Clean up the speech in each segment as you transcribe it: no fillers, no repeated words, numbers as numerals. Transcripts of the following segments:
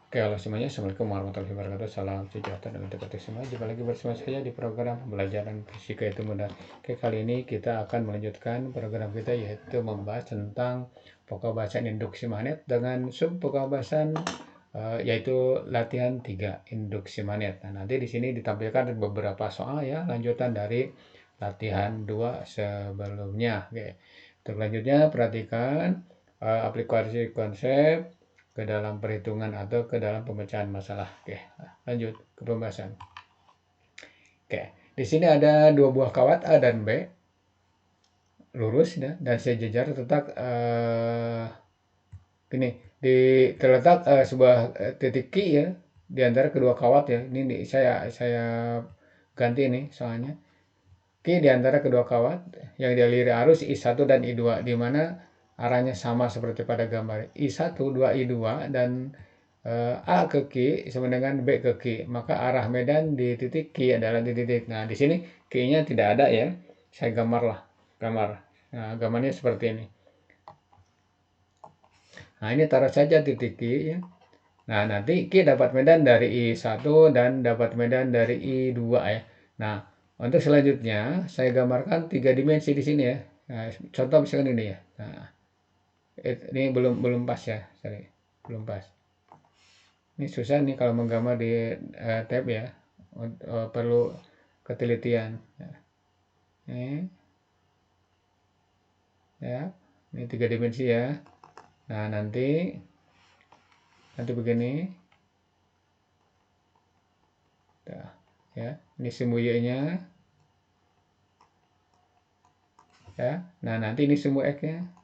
Oke, halo semuanya. Assalamualaikum warahmatullahi wabarakatuh. Salam sejahtera dan untuk semua. Jumpa lagi bersama saya di program pembelajaran fisika itu mudah. Oke, kali ini kita akan melanjutkan program kita yaitu membahas tentang pembahasan induksi magnet dengan sub pembahasan yaitu latihan 3 induksi magnet. Nah, nanti di sini ditampilkan beberapa soal ya, lanjutan dari latihan 2 sebelumnya. Oke. Untuk selanjutnya perhatikan aplikasi konsep ke dalam perhitungan atau ke dalam pemecahan masalah. Oke, lanjut ke pembahasan. Oke, di sini ada dua buah kawat A dan B, lurus ya, dan sejajar terletak gini, terletak sebuah titik Q ya di antara kedua kawat ya. Ini saya ganti nih soalnya. Q di antara kedua kawat yang dialiri arus I1 dan I2 di mana arahnya sama seperti pada gambar I1 2 I2 dan A ke Q sama dengan B ke Q, maka arah medan di titik Q adalah di titik. Nah, di sini Q-nya tidak ada ya. Saya gambar. Nah, gambarnya seperti ini. Nah, ini taruh saja titik Q ya. Nah, nanti Q dapat medan dari I1 dan dapat medan dari I2 ya. Nah, untuk selanjutnya saya gambarkan 3 dimensi di sini ya. Nah, contoh misalkan ini ya. Nah, ini belum pas ya, sorry. Belum pas. Ini susah nih kalau menggambar di tab ya, perlu ketelitian. Ini ya, ini 3 dimensi ya. Nah, nanti begini. Nah, ya, ini sumbu-nya ya. Nah, nanti ini sumbu X-nya.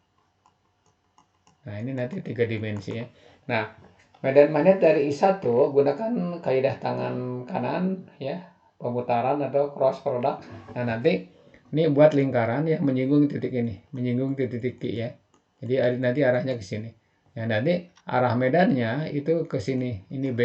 Nah, ini nanti 3 dimensi ya. Nah, medan magnet dari I1 gunakan kaidah tangan kanan ya, pemutaran atau cross product. Nah, nanti ini buat lingkaran yang menyinggung titik ini, menyinggung titik Q ya. Jadi nanti arahnya ke sini. Ya, nanti arah medannya itu ke sini. Ini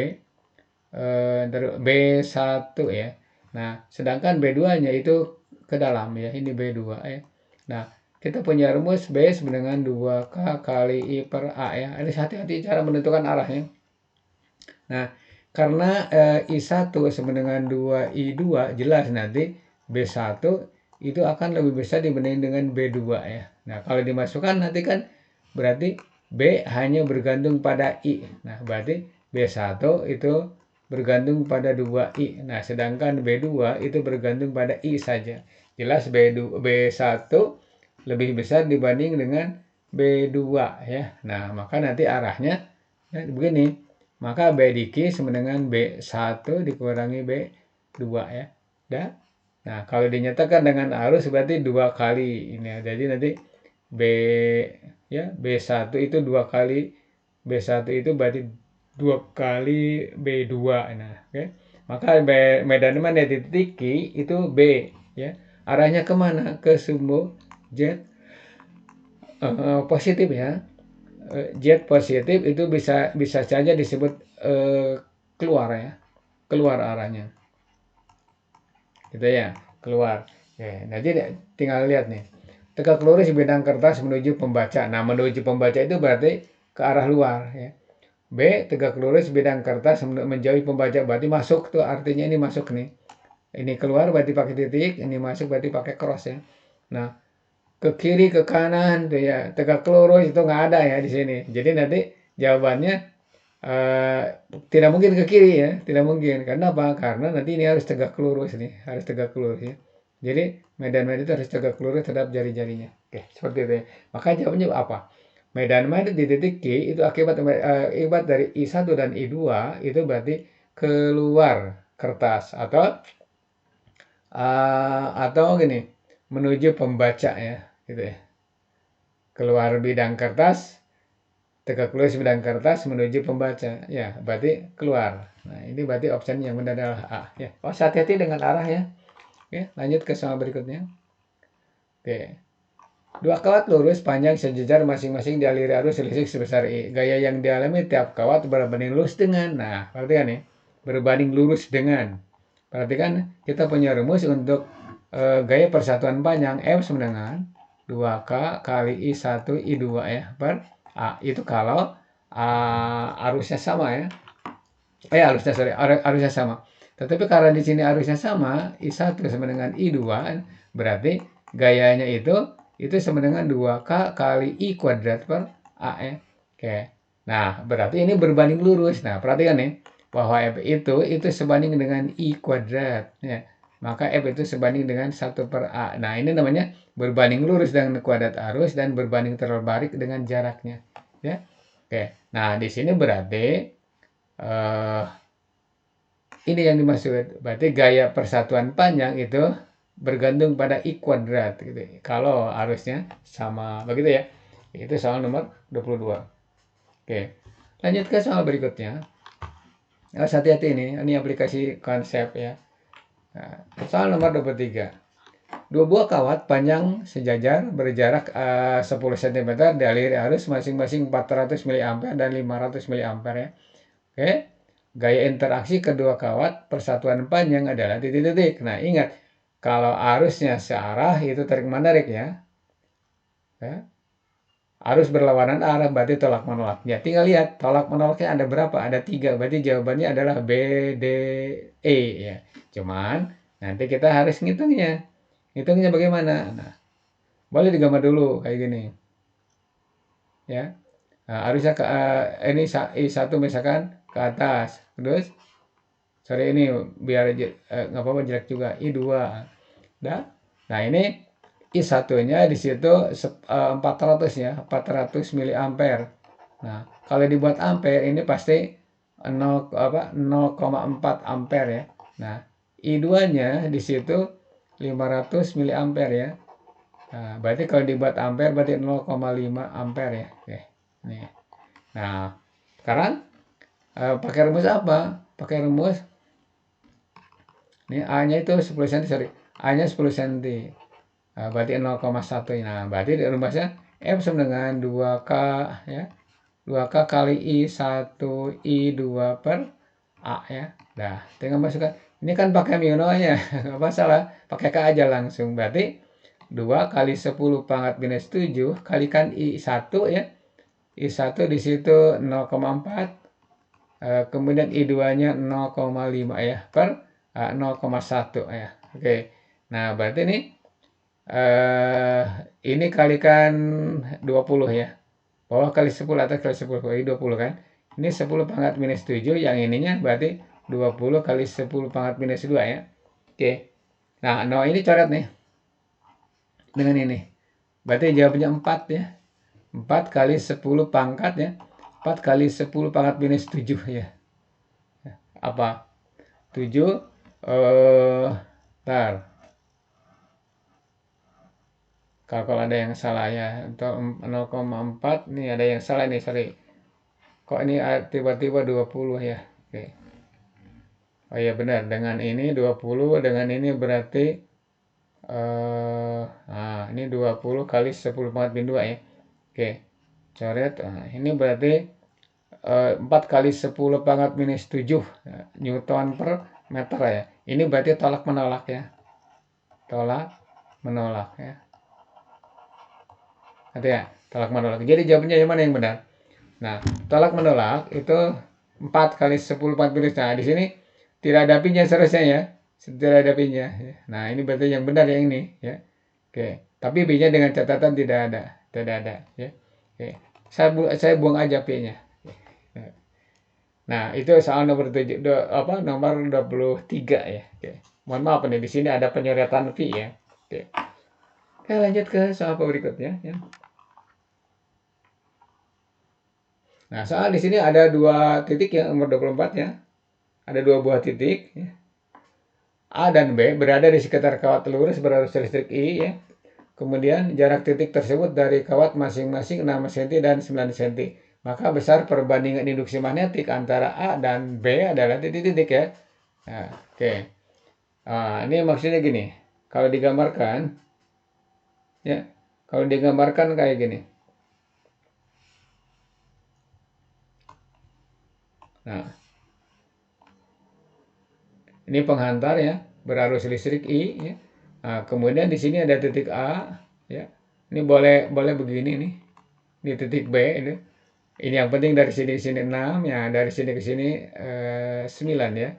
B1 ya. Nah, sedangkan B2-nya itu ke dalam ya. Ini B2 ya. Nah, kita punya rumus B sama dengan 2K kali I per A ya. Ini hati-hati cara menentukan arahnya. Nah, karena I1 sama dengan 2I2 jelas nanti B1 itu akan lebih besar dibanding dengan B2 ya. Nah, kalau dimasukkan nanti kan berarti B hanya bergantung pada I. Nah, berarti B1 itu bergantung pada 2I. Nah, sedangkan B2 itu bergantung pada I saja. Jelas B1 lebih besar dibanding dengan B2 ya. Nah, maka nanti arahnya ya, begini. Maka B di Q sama dengan B1 dikurangi B2 ya. Dan nah, kalau dinyatakan dengan arus berarti 2 kali ini ya. Jadi nanti B1 itu 2 kali B1 itu berarti 2 kali B2. Nah, oke. Maka medan magnet di titik Q itu B ya. Arahnya kemana? Ke sumbu Z positif ya. Z positif itu bisa saja disebut keluar ya. Keluar arahnya. Gitu ya, keluar. Oke, jadi tinggal lihat nih. Tegak lurus bidang kertas menuju pembaca. Nah, menuju pembaca itu berarti ke arah luar ya. B, tegak lurus bidang kertas menjauhi pembaca, berarti masuk tuh, artinya ini masuk nih. Ini keluar berarti pakai titik, ini masuk berarti pakai cross ya. Nah, ke kiri ke kanan tuh ya, tegak lurus itu nggak ada ya di sini. Jadi nanti jawabannya tidak mungkin ke kiri ya, tidak mungkin. Karena apa? Karena nanti ini harus tegak lurus nih, harus tegak lurus ya. Jadi medan-medan itu harus tegak lurus terhadap jari-jarinya. Oke, seperti itu ya. Maka jawabannya apa? Medan magnet di titik Q itu akibat dari I1 dan I2 itu berarti keluar kertas atau gini, menuju pembaca ya, gitu ya. Keluar bidang kertas, tegak lurus bidang kertas menuju pembaca. Ya, berarti keluar. Nah, ini berarti opsi yang benar adalah A ya. Oh, hati-hati dengan arah ya. Oke, lanjut ke soal berikutnya. Oke. Dua kawat lurus panjang sejajar masing-masing dialiri arus listrik sebesar I. Gaya yang dialami tiap kawat berbanding lurus dengan. Nah, perhatikan nih. Berbanding lurus dengan. Perhatikan kita punya rumus untuk gaya persatuan panjang F sama dengan 2K kali I1 I2 ya per A. Itu kalau arusnya sama ya. Arusnya sorry, arusnya sama. Tetapi karena di sini arusnya sama, I1 sama dengan I2, berarti gayanya itu sama dengan 2K kali I kuadrat per A ya. Oke. Nah, berarti ini berbanding lurus. Nah, perhatikan nih, bahwa F itu sebanding dengan I kuadrat ya. Maka F itu sebanding dengan 1 per A. Nah, ini namanya berbanding lurus dengan kuadrat arus dan berbanding terbalik dengan jaraknya. Ya. Oke. Nah, di sini berarti eh, ini yang dimaksud. Berarti gaya persatuan panjang itu bergantung pada I kuadrat gitu. Kalau arusnya sama begitu ya. Itu soal nomor 22. Oke. Lanjut ke soal berikutnya. Hati-hati ini aplikasi konsep ya. Nah, soal nomor 23. Dua buah kawat panjang sejajar berjarak 10 cm dialiri arus masing-masing 400 mA dan 500 mA ya. Oke. Gaya interaksi kedua kawat persatuan panjang adalah titik-titik. Nah, ingat, kalau arusnya searah itu tarik-menarik ya. Arus berlawanan arah berarti tolak menolak. Ya, tinggal lihat tolak menolaknya ada berapa? Ada 3. Berarti jawabannya adalah B, D, E ya. Cuman nanti kita harus ngitungnya. Ngitungnya bagaimana? Nah, boleh digambar dulu kayak gini. Ya. Nah, arusnya ini I1 misalkan ke atas. Terus sorry ini biar nggak apa-apa jelek juga I2. Nah, ini I1-nya di situ 400 ya, 400 miliampere. Nah, kalau dibuat ampere ini pasti 0,4 ampere ya. Nah, I2-nya di situ 500 miliampere ya. Nah, berarti kalau dibuat ampere berarti 0,5 ampere ya. Oke. Nih. Nah, sekarang pakai rumus apa? Pakai rumus ini A-nya itu 10 cm, sorry. A-nya 10 cm. Nah, berarti 0,1. Nah, berarti rumusnya F sama dengan 2K ya. 2K kali I1 I2 per A ya. Nah, tinggal masukkan. Ini kan pakai miononya, enggak masalah. Pakai K aja langsung. Berarti 2 kali 10 pangkat minus 7 kalikan I1 ya. I1 di situ 0,4. Kemudian I2-nya 0,5 ya per 0,1 ya. Oke. Nah, berarti ini kalikan 20 ya. Bawah kali 10 atas kali 10 kali 20 kan. Ini 10 pangkat minus 7, yang ininya berarti 20 kali 10 pangkat minus 2 ya. Oke. Nah, ini coret nih. Dengan ini. Berarti jawabannya 4 ya. 4 kali 10 pangkat ya. 4 kali 10 pangkat minus 7 ya. Apa? 7 kalau ada yang salah ya, untuk 0,4 nih ada yang salah nih, sorry. Kok ini tiba-tiba 20 ya? Oke. Oh iya benar, dengan ini 20, dengan ini berarti ini 20 kali 10 pangkat min 2 ya. Oke. Coret. Nah, ini berarti 4 kali 10 pangkat minus 7 Newton per meter ya. Ini berarti tolak menolak ya. Tolak menolak ya. Nanti ya, tolak menolak. Jadi jawabannya yang mana yang benar? Nah, tolak menolak itu 4 kali 10 pangkat minus. Nah, di sini tidak ada pinya seharusnya ya. Tidak ada pinya. Nah, ini berarti yang benar yang ini ya. Oke. Tapi B-nya dengan catatan tidak ada. Tidak ada ya. Oke. Saya buang aja P-nya. Nah, itu soal nomor 7 nomor 23 ya. Oke. Mohon maaf nih di sini ada penyoretan V ya. Oke. Oke, lanjut ke soal berikutnya ya. Nah, soal di sini ada 2 titik yang nomor 24 ya. Ada 2 buah titik ya. A dan B berada di sekitar kawat lurus berarus listrik I ya. Kemudian jarak titik tersebut dari kawat masing-masing 6 cm dan 9 cm. Maka besar perbandingan induksi magnetik antara A dan B adalah titik-titik ya. Nah, oke. Nah, ini maksudnya gini. Kalau digambarkan ya, kalau digambarkan kayak gini. Nah, ini penghantar ya, berarus listrik I ya. Nah, kemudian di sini ada titik A ya. Ini boleh begini nih. Ini titik B ini. Ini yang penting dari sini ke sini 6 ya, dari sini ke sini 9 ya.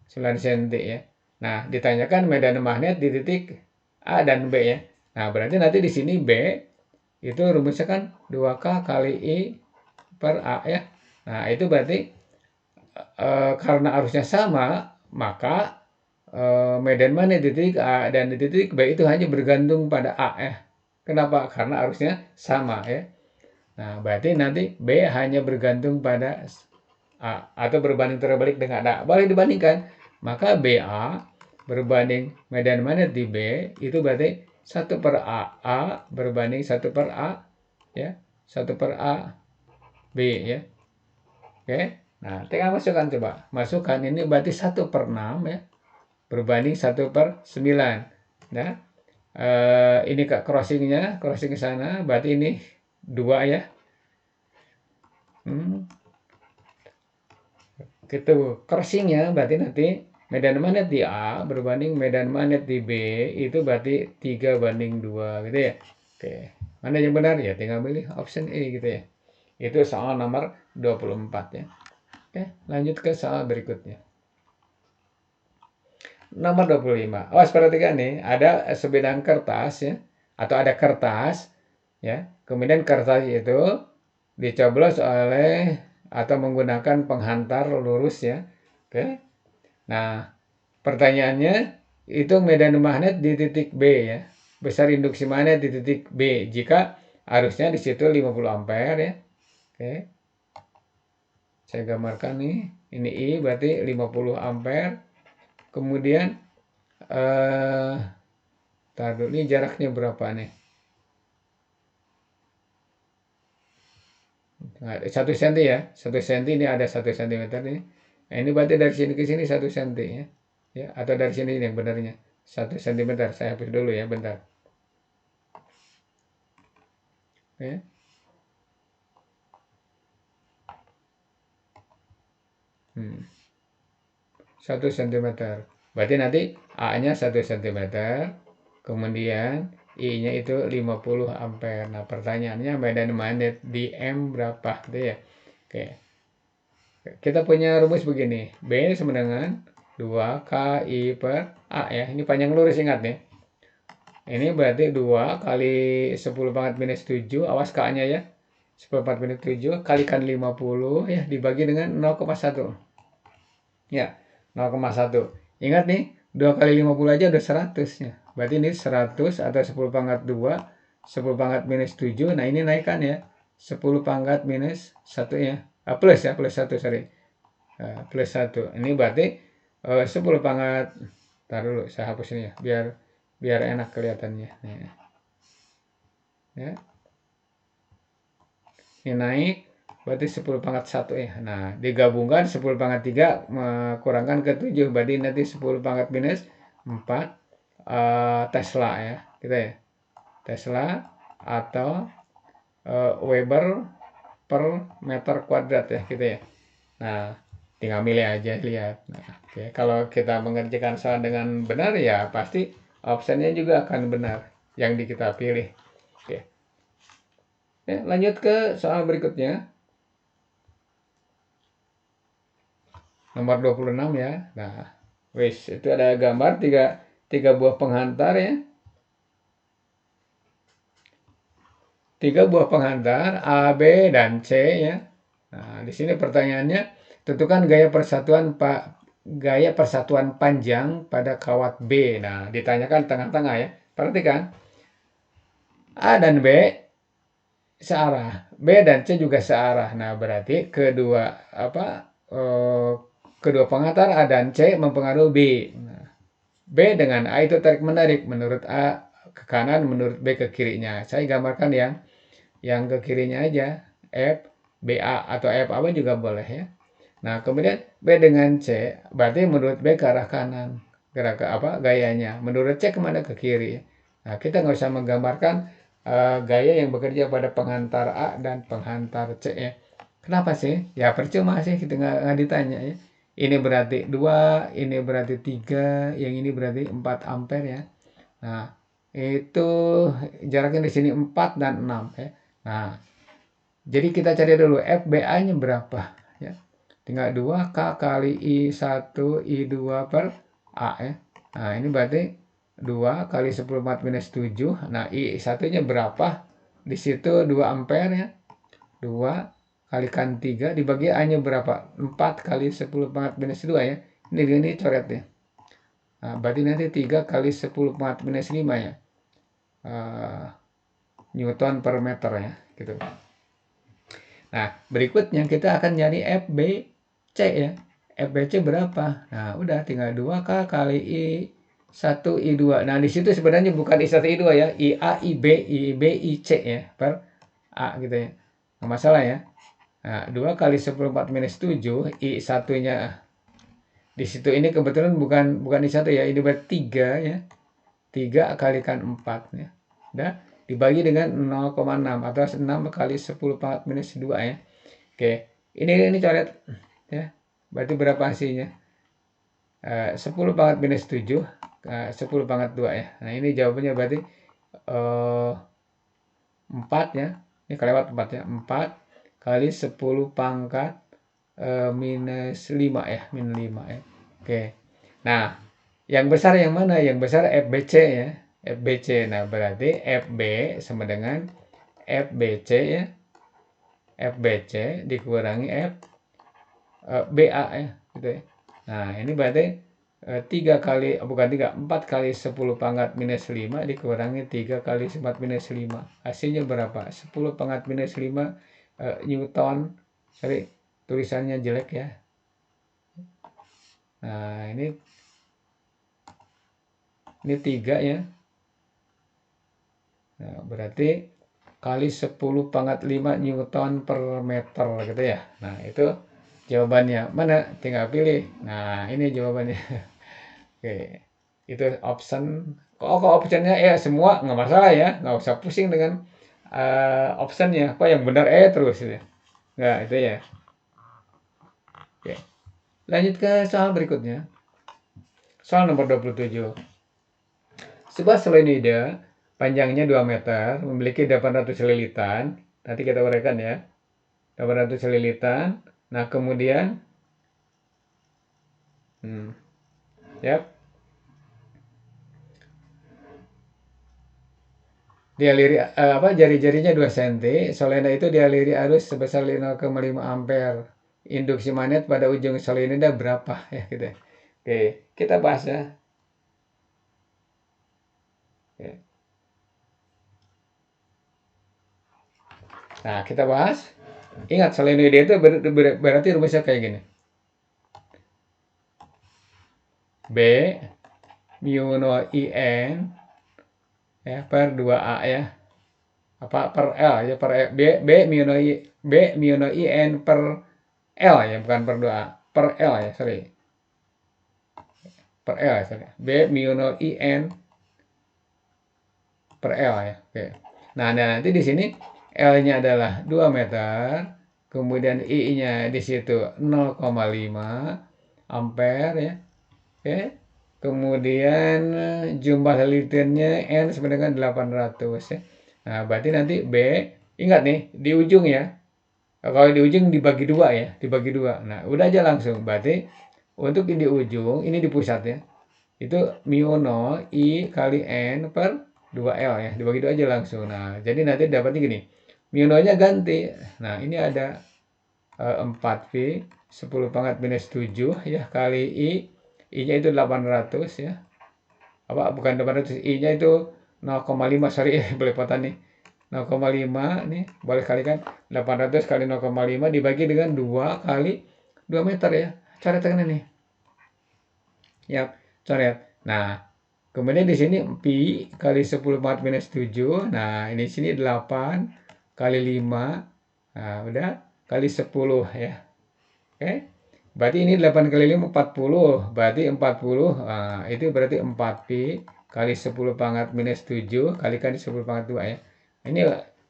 9 cm ya. Nah, ditanyakan medan magnet di titik A dan B ya. Nah, berarti nanti di sini B itu rumusnya kan 2K kali I per A ya. Nah, itu berarti karena arusnya sama, maka medan magnet di titik A dan di titik B itu hanya bergantung pada A ya. Kenapa? Karena arusnya sama ya. Nah, berarti nanti B hanya bergantung pada A atau berbanding terbalik dengan A. Boleh dibandingkan. Maka BA berbanding medan magnet di B itu berarti 1 per A berbanding 1 per A ya. 1 per A B ya. Oke. Nah, tinggal masukkan coba. Masukkan ini berarti 1 per 6 ya. Berbanding 1 per 9. Nah, ini crossing ke sana berarti ini 2 ya. Gitu. Crossingnya berarti nanti medan magnet di A berbanding medan magnet di B itu berarti 3 banding 2 gitu ya. Oke. Mana yang benar ya? Tinggal pilih option E gitu ya. Itu soal nomor 24 ya. Oke, lanjut ke soal berikutnya. Nomor 25. Awas perhatikan nih, ada sebidang kertas ya, atau ada kertas ya. Kemudian kertas itu dicoblos oleh atau menggunakan penghantar lurus ya. Oke. Nah, pertanyaannya itu medan magnet di titik B ya. Besar induksi magnet di titik B jika arusnya di situ 50 ampere ya. Oke. Saya gambarkan nih. Ini I berarti 50 ampere. Kemudian dulu ini jaraknya berapa nih? 1 cm ya. 1 cm ini ada 1 cm nih. Nah, ini berarti dari sini ke sini 1 cm ya. Ya, atau dari sini yang benarnya 1 cm. Saya hapus dulu ya, bentar. Oke. 1 cm. Berarti nanti A-nya 1 cm. Kemudian I-nya itu 50 ampere. Nah, pertanyaannya medan magnet di M berapa? Gitu ya. Oke. Kita punya rumus begini. B sama dengan 2KI per A ya. Ini panjang lurus, ingat nih. Ini berarti 2 kali 10 pangkat minus 7. Awas K-nya ya. 10 pangkat minus 7 kalikan 50 ya. Dibagi dengan 0,1. Ya, 0,1. Ingat nih, 2 kali 50 aja udah 100 ya. Berarti ini 100 atau 10 pangkat 2, 10 pangkat minus 7. Nah, ini naikkan ya. 10 pangkat minus 1 ya. Plus ya, plus 1, sorry. Plus 1. Ini berarti 10 pangkat. Ntar dulu, saya hapus ini ya. Biar enak kelihatannya. Ya. Ini naik. Berarti 10 pangkat 1 ya. Nah, digabungkan 10 pangkat 3 kurangkan ke 7. Berarti nanti 10 pangkat minus 4 Tesla ya. Gitu ya. Tesla atau Weber per meter kuadrat ya. Gitu ya. Nah, tinggal milih aja, lihat. Nah, oke. Kalau kita mengerjakan soal dengan benar ya pasti optionnya juga akan benar yang kita pilih. Oke. Ya, lanjut ke soal berikutnya. Nomor 26 ya. Nah, wis itu ada gambar tiga buah penghantar ya. 3 buah penghantar A, B, dan C ya. Nah, di sini pertanyaannya tentukan gaya persatuan panjang pada kawat B. Nah, ditanyakan tengah-tengah ya. Perhatikan. A dan B searah, B dan C juga searah. Nah, berarti kedua penghantar A dan C mempengaruhi B. Nah, B dengan A itu tarik menarik, menurut A ke kanan, menurut B ke kirinya. Saya gambarkan yang ke kirinya aja, F BA atau F apa juga boleh ya. Nah, kemudian B dengan C berarti menurut B ke arah kanan, gayanya. Menurut C kemana? Ke kiri. Nah, kita nggak usah menggambarkan gaya yang bekerja pada penghantar A dan penghantar C ya. Kenapa sih? Ya percuma sih kita nggak ditanya ya. Ini berarti 2, ini berarti 3, yang ini berarti 4 ampere ya. Nah, itu jaraknya di sini 4 dan 6 ya. Nah, Jadi kita cari dulu FBA-nya berapa ya. Tinggal 2K kali I1 I2 per A ya. Nah, ini berarti 2 kali 10⁻⁻⁷. Nah, I1-nya berapa? Di situ 2 ampere ya. 2 kalikan 3 dibagi A-nya berapa? 4 kali 10⁻⁻2 ya. Ini coret ya. Nah, berarti nanti 3 kali 10⁻⁻5 ya. Newton per meter ya, gitu. Nah, berikutnya kita akan nyari FBC ya. FBC berapa? Nah, udah tinggal 2K kali I1 I2. Nah, di situ sebenarnya bukan I1 I2 ya, IA IB IB IC ya per A gitu ya. Nggak masalah ya. Nah, 2 kali 10⁻⁻7 I1-nya di situ ini kebetulan bukan I1 ya, ini berarti 3 ya. 3 kalikan 4 ya. Udah dibagi dengan 0,6 atau 6 kali 10⁻⁻2 ya. Oke, ini coret ya. Berarti berapa hasilnya? 10⁻⁻7 10/2 ya. Nah, ini jawabannya berarti 4 ya. Ini kelewat 4 ya. 4 kali 10⁻⁻5 ya, min 5 ya. Oke. Nah, yang besar yang mana? Yang besar FBC ya. FBC. Nah, berarti FB sama dengan FBC ya. FBC dikurangi BA ya, gitu ya. Nah, ini berarti 3 kali, bukan 3, 4 kali 10⁻⁻5 dikurangi 3 kali 10⁻⁵. Hasilnya berapa? 10⁻⁵ Newton. Sorry, tulisannya jelek ya. Nah, ini 3 ya. Nah, berarti kali 10⁻⁵ Newton per meter gitu ya. Nah, itu jawabannya. Mana? Tinggal pilih. Nah, ini jawabannya. Oke. Itu option. Kok optionnya ya semua nggak masalah ya. Nggak usah pusing dengan optionnya. Apa yang benar terus ya. Nggak, itu ya. Oke. Lanjut ke soal berikutnya. Soal nomor 27. Sebuah solenoida panjangnya 2 meter, memiliki 800 lilitan. Nanti kita uraikan ya. 800 lilitan. Nah, kemudian yap. Dialiri jari-jarinya 2 cm. Solenoida itu dialiri arus sebesar 0,5 ampere. Induksi magnet pada ujung solenoida berapa ya gitu. Oke, kita bahas ya. Oke. Nah, kita bahas. Ingat solenoida itu berarti rumusnya kayak gini. B mu 0 IN ya per 2A ya. Apa per L ya, per L. B mu 0 IN per L ya, bukan per 2A. Per L ya, sorry. Per L ya, sorry. B mu 0 IN per L ya. Oke. Nah, nanti di sini L-nya adalah 2 meter, kemudian I-nya di situ 0,5 ampere ya. Oke. Kemudian jumlah liternya N sama dengan 800 ya. Nah, berarti nanti B, ingat nih, di ujung ya. Kalau di ujung dibagi 2 ya, dibagi 2. Nah, udah aja langsung. Berarti untuk di ujung, ini di pusat ya. Itu mu 0 I kali N per 2L ya. Dibagi 2 aja langsung. Nah, jadi nanti dapatnya gini. Mu 0-nya ganti. Nah, ini ada 4V 10⁻⁻7 ya kali I-nya itu 800 ya. Apa bukan 800, I-nya itu 0,5, sorry belepotan nih. 0,5 nih, boleh kalikan 800 kali 0,5 dibagi dengan 2 kali 2 meter ya. Coret kan ini. Ya, coret. Nah, kemudian di sini pi kali 10⁻⁻7. Nah, ini sini 8 kali 5. Nah, udah kali 10 ya. Oke. Berarti ini 8 kali 5 40. Berarti 40. Nah, itu berarti 4pi kali 10⁻⁻7 kalikan 10⁻2 ya. Ini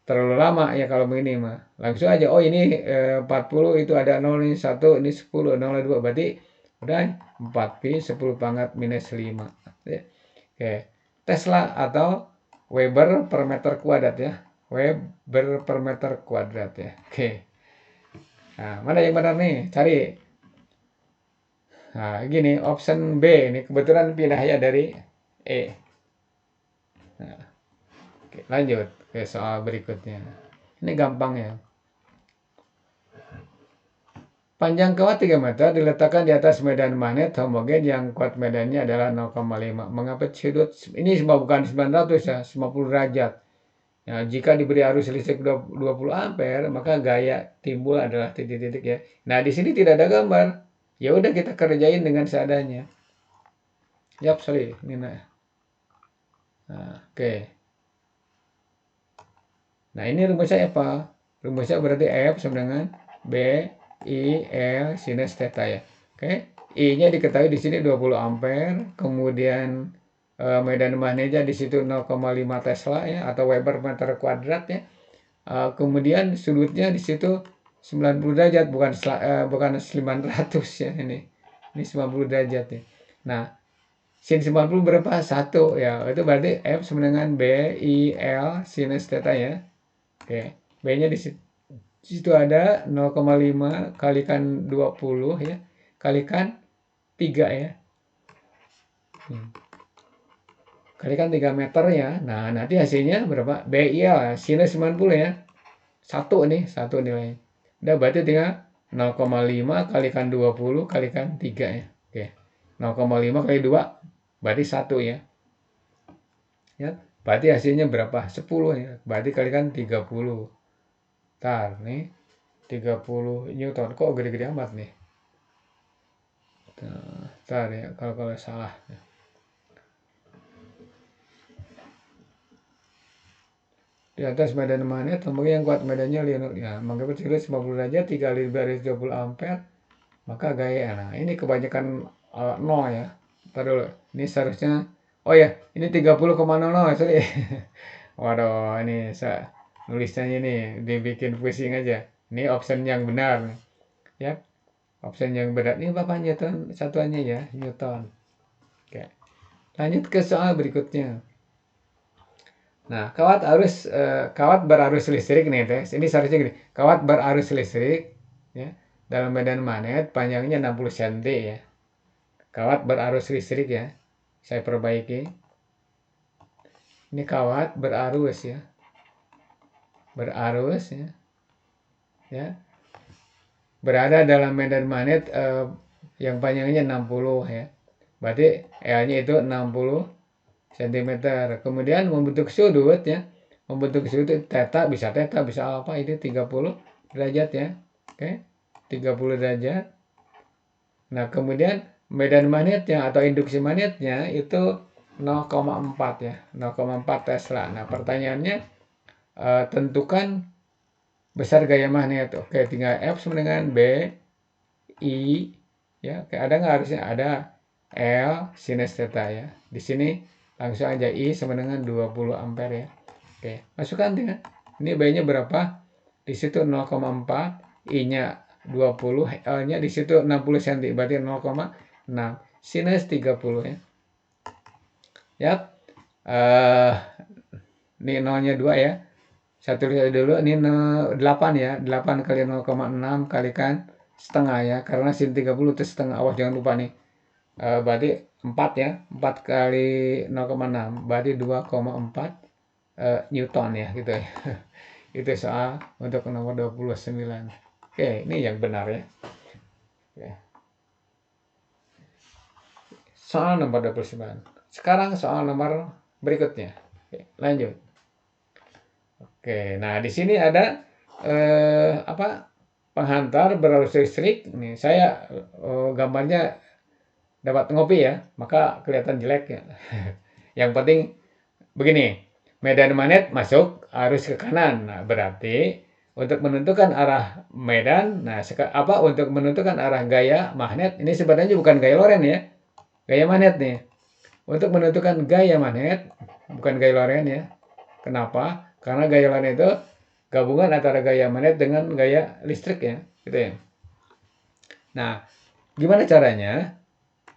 terlalu lama ya kalau begini mah. Langsung aja. Oh, ini 40 itu ada 0 ini 1, ini 10, 0 2. Berarti udah 4pi 10⁻⁻5 ya. Oke. Tesla atau Weber per meter kuadrat ya. Weber per meter kuadrat ya. Oke. Nah, mana yang benar nih? Cari. Nah, gini, option B ini kebetulan pindah ya dari E. Nah, oke, lanjut ke soal berikutnya. Ini gampang ya. Panjang kawat 3 meter diletakkan di atas medan magnet homogen yang kuat medannya adalah 0,5. Mengapa sudut ini bukan 900 ya, 50 derajat. Ya, jika diberi arus listrik 20 ampere, maka gaya timbul adalah titik-titik ya. Nah, di sini tidak ada gambar. Ya udah kita kerjain dengan seadanya. Yap, sorry, Nina. Nah, oke. Nah, ini rumusnya apa? Rumusnya berarti F sama dengan B I L sinus theta ya. Oke. I-nya diketahui di sini 20 ampere, kemudian medan magnetnya di situ 0,5 Tesla ya atau Weber meter kuadrat ya. Kemudian sudutnya di situ 90 derajat bukan 900 ya ini. Ini 90 derajat ya. Nah, sin 90 berapa? 1 ya. Itu berarti F sama dengan B I L sinus theta ya. Oke. B-nya di situ situ ada 0,5 kalikan 20 ya, kalikan 3 ya. Kalikan 3 meter ya. Nah, nanti hasilnya berapa? BIL sinus 90 ya. 1 nih, 1 nilai. Udah berarti tinggal 0,5 kalikan 20 kalikan 3 ya. Oke. 0,5 kali 2 berarti 1 ya. Ya, berarti hasilnya berapa? 10 ya. Berarti kalikan 30. Ntar nih 30 Newton. Kok gede-gede amat nih? Ntar ya kalau salah. Di atas medan magnet, yang kuat medannya Lionel. Ya, menganggap sudut 50 derajat 3 kali baris 20 ampere. Maka gaya. Nah, ini kebanyakan 0 ya. Ntar dulu. Ini seharusnya oh ya, ini 30,00 sorry. Waduh, ini nulisannya ini dibikin pusing aja. Ini option yang benar. Ya, option yang benar. Ini Bapak Newton satuannya ya, Newton. Oke. Lanjut ke soal berikutnya. Nah, kawat berarus listrik nih, tes. Ini seharusnya gini. Kawat berarus listrik ya, dalam medan magnet panjangnya 60 cm ya. Kawat berarus listrik ya. Saya perbaiki. Ini kawat berarus ya. Berarus ya. Ya. Berada dalam medan magnet yang panjangnya 60 ya. Berarti L-nya itu 60 cm. Kemudian membentuk sudut ya. Membentuk sudut theta bisa apa ini 30 derajat ya. Oke. 30 derajat. Nah, kemudian medan magnetnya atau induksi magnetnya itu 0,4 ya. 0,4 Tesla. Nah, pertanyaannya tentukan besar gaya magnet. Oke, tinggal F sama dengan B I ya. Oke, ada nggak harusnya ada L sinus theta ya. Di sini langsung aja I sama dengan 20 ampere ya. Oke, masukkan dengan ini B-nya berapa? Di situ 0,4, I-nya 20, L-nya di situ 60 cm, berarti 0,6. Sinus 30 ya. Yap. Ini 0-nya 2 ya. Satu lihat dulu, ini 8 ya. 8 kali 0,6 kalikan setengah ya. Karena sin 30 itu setengah. Awas jangan lupa nih. Berarti 4 ya. 4 kali 0,6 berarti 2,4 Newton ya gitu ya. Itu soal untuk nomor 29. Oke, ini yang benar ya. Oke. Soal nomor 29. Sekarang soal nomor berikutnya. Oke, lanjut. Oke, nah di sini ada penghantar berarus listrik. Nih, saya gambarnya dapat ngopi ya, maka kelihatan jelek ya. Yang penting begini, medan magnet masuk arus ke kanan. Nah, berarti untuk menentukan arah medan, untuk menentukan arah gaya magnet, ini sebenarnya bukan gaya Lorentz ya. Gaya magnet nih. Untuk menentukan gaya magnet, bukan gaya Lorentz ya. Kenapa? Karena gaya Lorentz itu gabungan antara gaya magnet dengan gaya listrik ya, gitu ya. Nah, gimana caranya?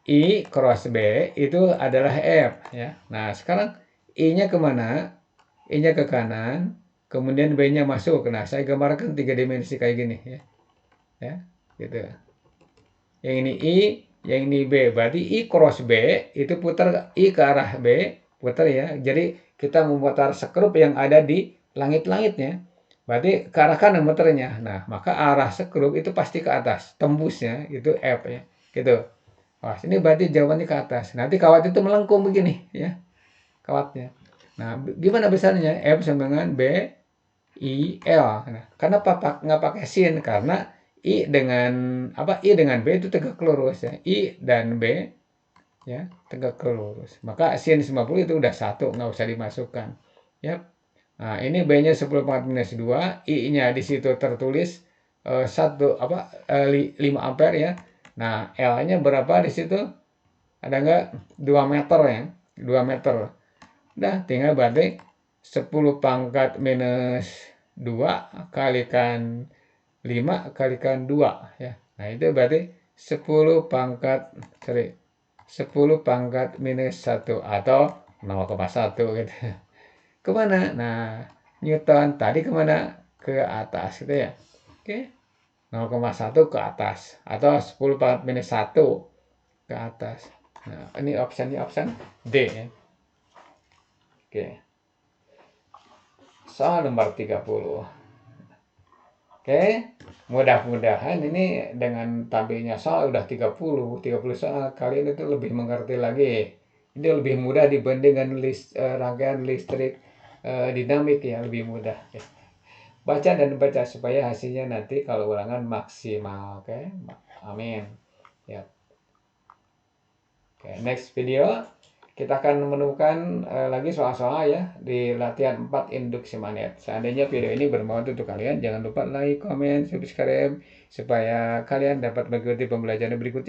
I cross B itu adalah F ya. Nah, sekarang I-nya kemana? I-nya ke kanan, kemudian B-nya masuk. Nah, saya gambarkan 3 dimensi kayak gini ya. Ya, gitu. Yang ini I, yang ini B. Berarti I cross B itu putar I ke arah B, putar ya. Jadi kita memutar sekrup yang ada di langit-langitnya. Berarti ke arah kanan muternya. Nah, maka arah sekrup itu pasti ke atas. Tembusnya itu F ya. Gitu. Wah, ini berarti jawabannya ke atas. Nanti kawat itu melengkung begini ya. Kawatnya. Nah, gimana besarnya? F sama dengan B I L. Nah, kenapa nggak pakai sin? Karena I dengan I dengan B itu tegak lurus ya. I dan B ya tegak lurus. Maka sin 50 itu udah satu, nggak usah dimasukkan. Ya. Nah, ini B-nya 10 pangkat minus 2, I-nya di situ tertulis 5 ampere ya. Nah, L-nya berapa di situ? Ada nggak? 2 meter ya. 2 meter. Udah, tinggal berarti 10 pangkat minus 2 kalikan 5 kalikan 2 ya. Nah, itu berarti 10 pangkat minus 1 atau 0,1 gitu. Kemana? Nah, Newton tadi kemana? Ke atas gitu ya. Oke. 0,1 ke atas atau 10 pangkat minus 1 ke atas. Nah, ini opsinya opsi D ya. Oke. Soal nomor 30. Oke, mudah-mudahan ini dengan tampilnya soal udah 30 soal, kalian itu lebih mengerti lagi. Ini lebih mudah dibandingkan rangkaian listrik dinamik ya, lebih mudah. Oke. Baca dan baca supaya hasilnya nanti kalau ulangan maksimal. Oke, amin. Ya. Oke, next video kita akan menemukan lagi soal-soal ya di latihan 4 induksi magnet. Seandainya video ini bermanfaat untuk kalian, jangan lupa like, comment, subscribe supaya kalian dapat mengikuti pembelajaran berikutnya.